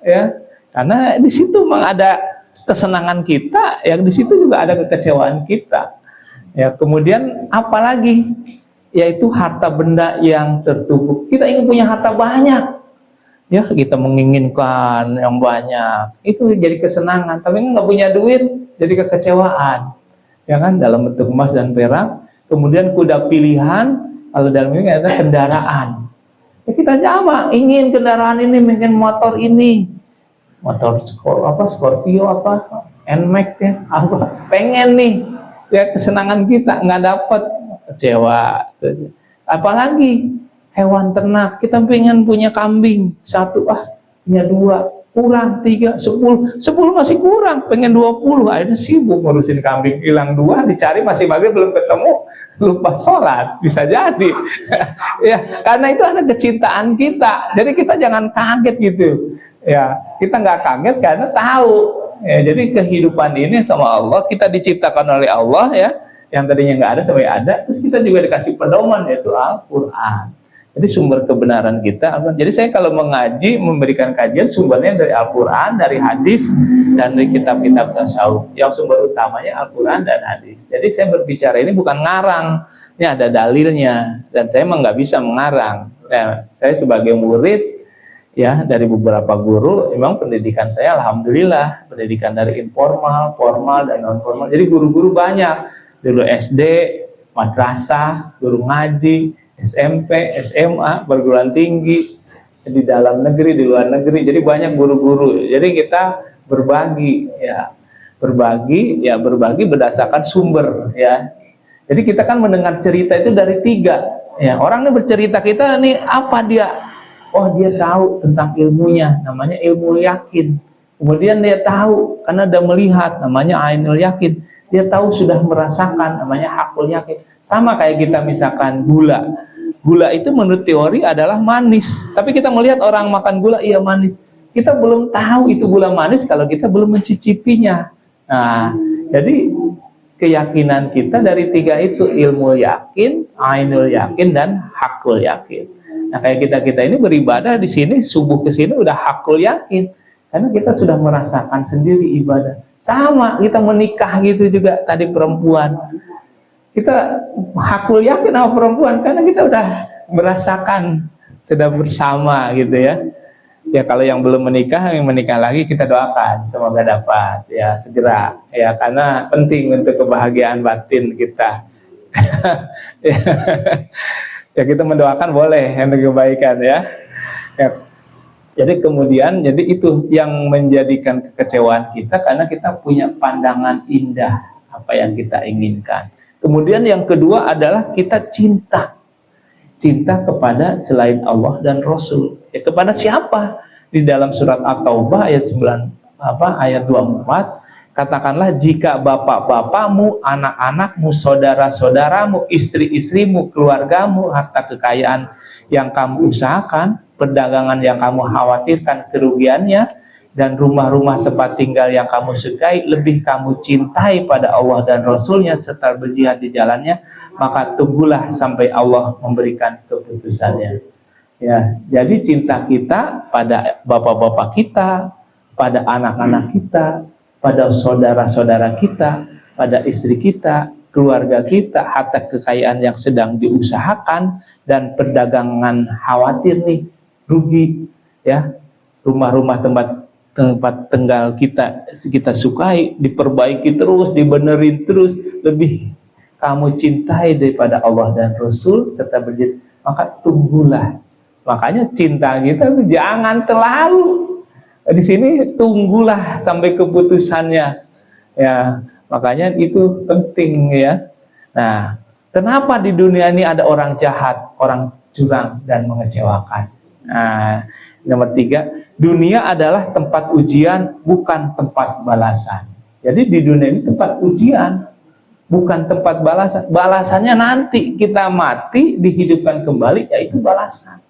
ya. Karena di situ memang ada kesenangan kita, yang di situ juga ada kekecewaan kita. Ya, kemudian apalagi yaitu harta benda yang tertumpuk. Kita ingin punya harta banyak. Ya, kita menginginkan yang banyak. Itu jadi kesenangan, tapi nggak punya duit jadi kekecewaan. Ya kan, dalam bentuk emas dan perak. Kemudian kuda pilihan, kalau dalam ini ada kendaraan. Ya, kita sama ingin kendaraan ini, ingin motor ini. Motor Scorpio apa, NMAX ya, apa, pengen nih. Ya, kesenangan kita nggak dapat, kecewa. Apalagi hewan ternak, kita pengen punya kambing satu, punya dua, kurang 3, 10 masih kurang, pengen 20, akhirnya sibuk ngurusin kambing, hilang 2, dicari masih maghrib belum ketemu, lupa sholat, bisa jadi. Ya, karena itu ada kecintaan kita, jadi kita jangan kaget gitu. Ya, kita nggak kaget karena tahu. Ya, jadi kehidupan ini sama Allah, kita diciptakan oleh Allah ya, yang tadinya nggak ada sampai ada, terus kita juga dikasih pedoman yaitu Al-Quran. Jadi sumber kebenaran kita. Jadi saya kalau mengaji, memberikan kajian, sumbernya dari Al-Quran, dari hadis, dan dari kitab-kitab tasawuf. Yang sumber utamanya Al-Quran dan hadis. Jadi saya berbicara ini bukan ngarang, ini ada dalilnya, dan saya memang nggak bisa mengarang. Nah, saya sebagai murid ya dari beberapa guru, memang pendidikan saya alhamdulillah pendidikan dari informal, formal, dan non formal. Jadi guru-guru banyak, dulu SD, madrasah, guru ngaji, SMP, SMA, perguruan tinggi, di dalam negeri, di luar negeri. Jadi banyak guru-guru. Jadi kita berbagi berbagi berdasarkan sumber ya. Jadi kita kan mendengar cerita itu dari 3 ya. Orang ini bercerita, kita nih apa dia? Oh, dia tahu tentang ilmunya, namanya ilmu yakin. Kemudian dia tahu karena dia melihat, namanya ainul yakin. Dia tahu sudah merasakan, namanya hakul yakin. Sama kayak kita misalkan gula. Gula itu menurut teori adalah manis, tapi kita melihat orang makan gula, iya manis. Kita belum tahu itu gula manis kalau kita belum mencicipinya. Nah, jadi keyakinan kita dari 3 itu, ilmu yakin, ainul yakin, dan hakul yakin. Nah, kayak kita ini beribadah di sini, subuh ke sini udah hakul yakin, karena kita sudah merasakan sendiri ibadah. Sama kita menikah gitu juga, tadi perempuan. Kita hakul yakin sama perempuan karena kita udah merasakan sudah bersama gitu ya. Ya kalau yang belum menikah, yang menikah lagi kita doakan semoga dapat ya segera ya, karena penting untuk kebahagiaan batin kita. Ya kita mendoakan boleh yang kebaikan ya. Jadi kemudian, jadi itu yang menjadikan kekecewaan kita karena kita punya pandangan indah apa yang kita inginkan. Kemudian yang kedua adalah kita cinta kepada selain Allah dan Rasul. Ya, kepada siapa? Di dalam surat At-Taubah ayat 24, katakanlah jika bapak-bapakmu, anak-anakmu, saudara-saudaramu, istri-istrimu, keluargamu, harta kekayaan yang kamu usahakan, perdagangan yang kamu khawatirkan kerugiannya, dan rumah-rumah tempat tinggal yang kamu sukai lebih kamu cintai pada Allah dan Rasulnya serta berjihad di jalannya, maka tunggulah sampai Allah memberikan keputusannya. Ya, jadi cinta kita pada bapak-bapak kita, pada anak-anak kita, pada saudara-saudara kita, pada istri kita, keluarga kita, harta kekayaan yang sedang diusahakan, dan perdagangan khawatir nih rugi ya, rumah-rumah tempat tinggal kita sukai diperbaiki terus, dibenerin terus, lebih kamu cintai daripada Allah dan Rasul serta berjihad, maka tunggulah. Makanya cinta kita jangan terlalu di sini, tunggulah sampai keputusannya ya. Makanya itu penting ya. Nah, kenapa di dunia ini ada orang jahat, orang curang dan mengecewakan? Nah, nomor 3, dunia adalah tempat ujian, bukan tempat balasan. Jadi di dunia ini tempat ujian, bukan tempat balasan. Balasannya nanti kita mati, dihidupkan kembali, yaitu balasan.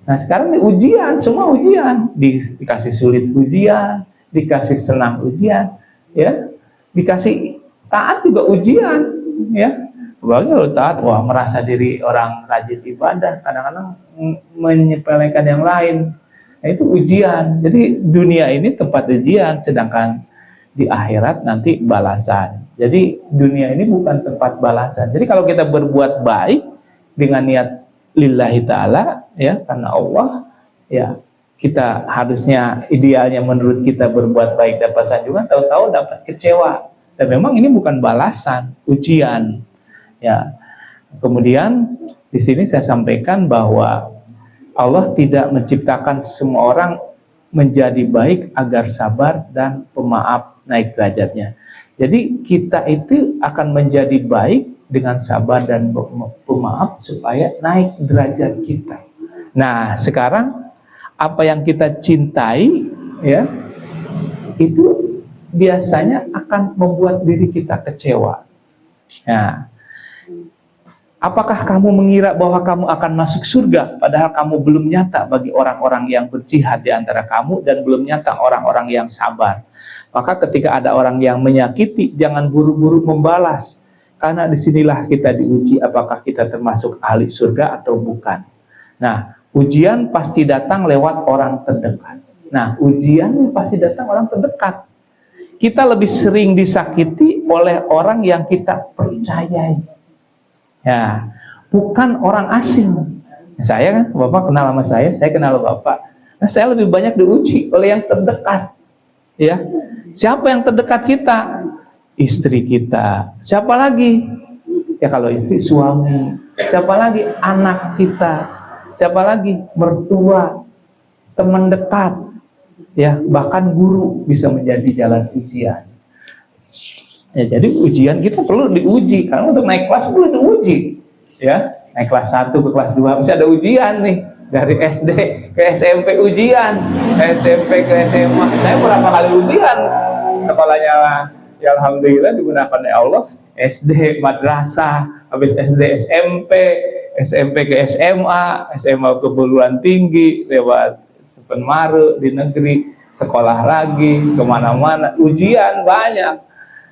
Nah sekarang ini ujian, semua ujian, dikasih sulit ujian, dikasih senang ujian, ya, dikasih taat juga ujian, ya. Bagi lo taat, wah merasa diri orang rajin ibadah, kadang-kadang menyepelekan yang lain. Nah, itu ujian. Jadi dunia ini tempat ujian, sedangkan di akhirat nanti balasan. Jadi dunia ini bukan tempat balasan. Jadi kalau kita berbuat baik dengan niat lillahi ta'ala, ya, karena Allah, ya, kita harusnya idealnya menurut kita berbuat baik dapat sanjungan, tahu-tahu dapat kecewa. Dan memang ini bukan balasan, ujian. Ya. Kemudian di sini saya sampaikan bahwa Allah tidak menciptakan semua orang menjadi baik agar sabar dan pemaaf naik derajatnya. Jadi kita itu akan menjadi baik dengan sabar dan pemaaf supaya naik derajat kita. Nah, sekarang apa yang kita cintai, ya, itu biasanya akan membuat diri kita kecewa. Nah, apakah kamu mengira bahwa kamu akan masuk surga padahal kamu belum nyata bagi orang-orang yang berjihad di antara kamu dan belum nyata orang-orang yang sabar? Maka ketika ada orang yang menyakiti, jangan buru-buru membalas, karena disinilah kita diuji apakah kita termasuk ahli surga atau bukan. Nah, ujian pasti datang lewat orang terdekat. Nah, ujian pasti datang orang terdekat. Kita lebih sering disakiti oleh orang yang kita percayai. Ya, bukan orang asing. Saya kan, Bapak kenal sama saya kenal Bapak. Nah, saya lebih banyak diuji oleh yang terdekat. Ya, siapa yang terdekat kita? Istri kita. Siapa lagi? Ya, kalau istri, suami. Siapa lagi? Anak kita. Siapa lagi? Mertua, teman dekat. Ya, bahkan guru bisa menjadi jalan ujian. Ya, jadi ujian kita perlu diuji, karena untuk naik kelas perlu diuji. Ya, naik kelas 1 ke kelas 2 bisa ada ujian nih, dari SD ke SMP ujian, SMP ke SMA. Saya berapa kali ujian sekolahnya, ya alhamdulillah digunakan oleh Allah. SD madrasah, habis SD SMP, SMP ke SMA, SMA ke perguruan tinggi, lewat Sepenmaru di negeri, sekolah lagi kemana-mana, ujian banyak.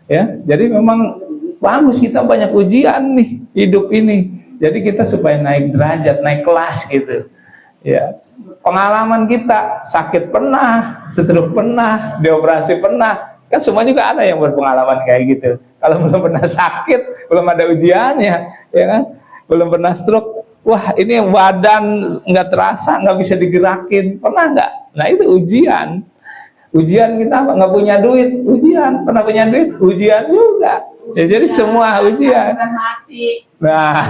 Ya, jadi memang bagus kita banyak ujian nih hidup ini. Jadi kita supaya naik derajat, naik kelas gitu. Ya, pengalaman kita sakit pernah, stroke pernah, dioperasi pernah. Kan semua juga ada yang berpengalaman kayak gitu. Kalau belum pernah sakit, belum ada ujiannya, ya kan? Belum pernah stroke, wah ini badan nggak terasa, nggak bisa digerakin, pernah nggak? Nah itu ujian. Ujian kita nggak punya duit, ujian. Pernah punya duit, ujian juga. Ya, jadi semua ujian. Nah,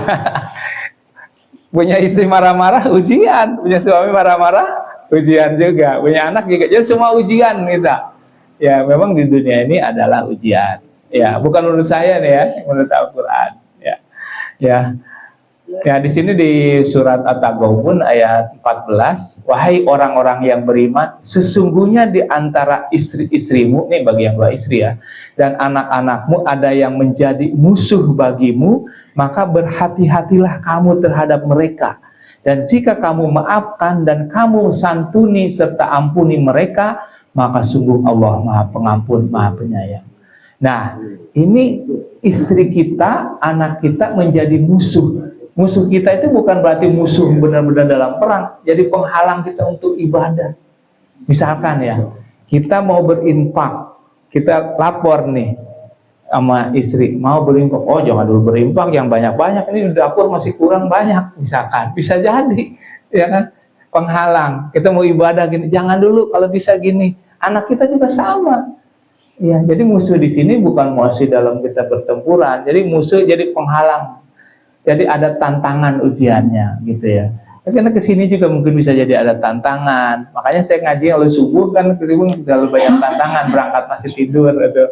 punya istri marah-marah, ujian. Punya suami marah-marah, ujian juga. Punya anak juga. Jadi semua ujian kita. Ya, memang di dunia ini adalah ujian. Ya, bukan menurut saya nih ya, menurut Al-Quran. Ya, ya. Ya, di sini di surat At-Taghabun ayat 14, wahai orang-orang yang beriman, sesungguhnya di antara istri-istrimu, nih bagi yang dua istri ya, dan anak-anakmu ada yang menjadi musuh bagimu, maka berhati-hatilah kamu terhadap mereka. Dan jika kamu maafkan dan kamu santuni serta ampuni mereka, maka sungguh Allah Maha Pengampun, Maha Penyayang. Nah, ini istri kita, anak kita menjadi musuh. Musuh kita itu bukan berarti musuh benar-benar dalam perang, jadi penghalang kita untuk ibadah. Misalkan ya, kita mau berinfak, kita lapor nih sama istri, mau berinfak, oh jangan dulu berinfak yang banyak-banyak, ini di dapur masih kurang banyak, misalkan, bisa jadi, ya kan, penghalang. Kita mau ibadah gini, jangan dulu kalau bisa gini. Anak kita juga sama. Ya, jadi musuh di sini bukan musuh dalam kita bertempuran, jadi musuh jadi penghalang. Jadi ada tantangan ujiannya gitu ya. Karena kesini juga mungkin bisa jadi ada tantangan. Makanya saya ngaji kalau subuh kan terlalu banyak tantangan, berangkat masih tidur gitu.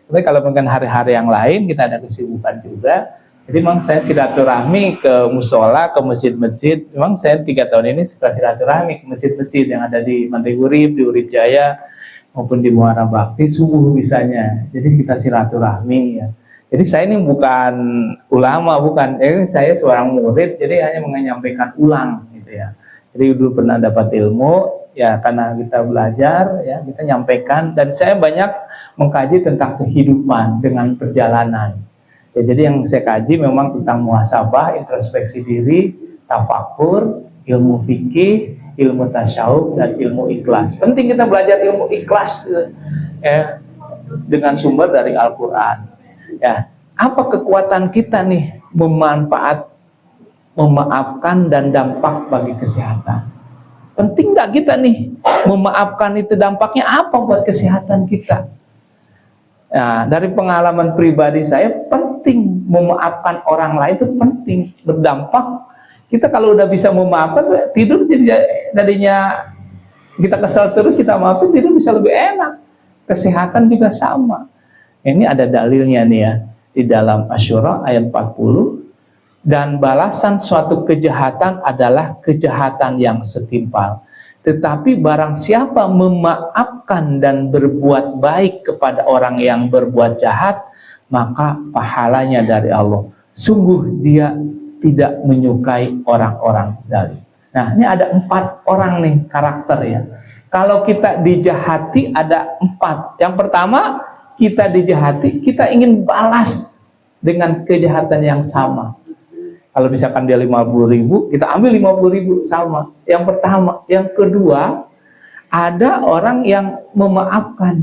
Tapi kalau mungkin hari-hari yang lain kita ada kesibukan juga. Jadi memang saya silaturahmi ke musola, ke masjid-masjid. Memang saya 3 tahun ini suka silaturahmi ke masjid-masjid yang ada di Mantai Urip, di Urip Jaya maupun di Muara Bakti subuh misalnya. Jadi kita silaturahmi ya. Jadi saya ini bukan ulama, bukan. Saya seorang murid, jadi hanya menyampaikan ulang, gitu ya. Jadi dulu pernah dapat ilmu, ya karena kita belajar, ya kita nyampaikan. Dan saya banyak mengkaji tentang kehidupan dengan perjalanan. Ya, jadi yang saya kaji memang tentang muhasabah, introspeksi diri, tafakur, ilmu fikih, ilmu tasyawuf dan ilmu ikhlas. Penting kita belajar ilmu ikhlas ya, dengan sumber dari Al-Quran. Ya, apa kekuatan kita nih memaafkan dan dampak bagi kesehatan? Penting nggak kita nih memaafkan, itu dampaknya apa buat kesehatan kita? Nah, dari pengalaman pribadi saya, penting memaafkan orang lain itu penting, berdampak. Kita kalau udah bisa memaafkan, tidur jadinya kita kesal terus, kita maafin, tidur bisa lebih enak. Kesehatan juga sama. Ini ada dalilnya nih ya, di dalam Asy-Syura ayat 40. Dan balasan suatu kejahatan adalah kejahatan yang setimpal. Tetapi barang siapa memaafkan dan berbuat baik kepada orang yang berbuat jahat, maka pahalanya dari Allah. Sungguh dia tidak menyukai orang-orang zalim. Nah, ini ada 4 orang nih karakter ya. Kalau kita dijahati ada 4. Yang pertama, kita dijahati, kita ingin balas dengan kejahatan yang sama. Kalau misalkan dia 50.000, kita ambil 50.000 sama. Yang pertama. Yang kedua, ada orang yang memaafkan.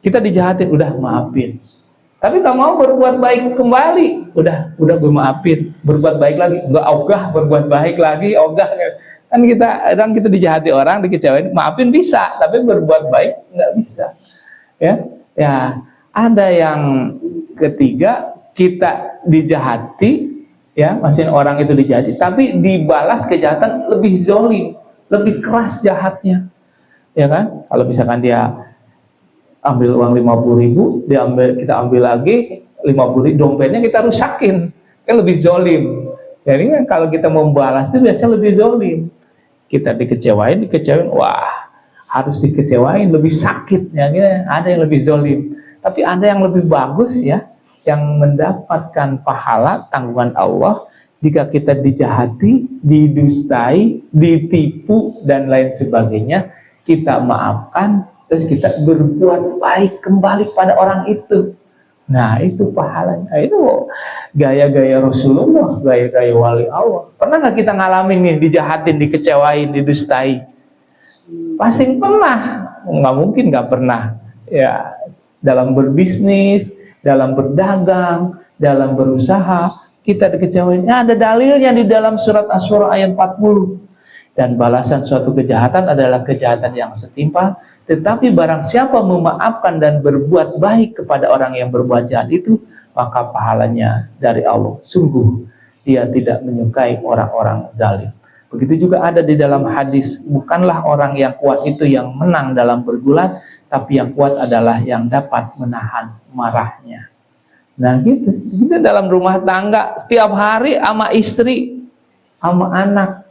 Kita dijahatin, udah maafin. Tapi nggak mau berbuat baik kembali. Udah gue maafin. Berbuat baik lagi, nggak ogah berbuat baik lagi, ogah. Kan kita dijahati orang, dikecewain, maafin bisa, tapi berbuat baik nggak bisa. Ya, ada yang ketiga, kita dijahati. Ya, maksudnya orang itu dijahati, tapi dibalas kejahatan lebih zolim, lebih keras jahatnya, ya kan? Kalau misalkan dia ambil uang 50.000, kita ambil lagi 50.000, dompetnya kita rusakin, kan lebih zolim. Jadi kan kalau kita membalas itu biasanya lebih zolim. Kita dikecewain, wah harus dikecewain, lebih sakit, ya, ada yang lebih zolim. Tapi ada yang lebih bagus ya, yang mendapatkan pahala tanggungan Allah jika kita dijahati, didustai, ditipu dan lain sebagainya, kita maafkan, terus kita berbuat baik kembali pada orang itu. Nah, itu pahalanya. Nah, itu gaya-gaya Rasulullah, gaya-gaya wali Allah. Pernah nggak kita ngalamin nih, dijahatin, dikecewain, didustai? Pasti pernah. Nggak mungkin nggak pernah. Ya, dalam berbisnis, dalam berdagang, dalam berusaha, kita dikecewain. Ada dalilnya di dalam surat Asy-Syura ayat 40. Dan balasan suatu kejahatan adalah kejahatan yang setimpal. Tetapi barang siapa memaafkan dan berbuat baik kepada orang yang berbuat jahat itu, maka pahalanya dari Allah. Sungguh dia tidak menyukai orang-orang zalim. Begitu juga ada di dalam hadis, bukanlah orang yang kuat itu yang menang dalam bergulat, tapi yang kuat adalah yang dapat menahan marahnya. Nah gitu, kita dalam rumah tangga setiap hari sama istri, sama anak,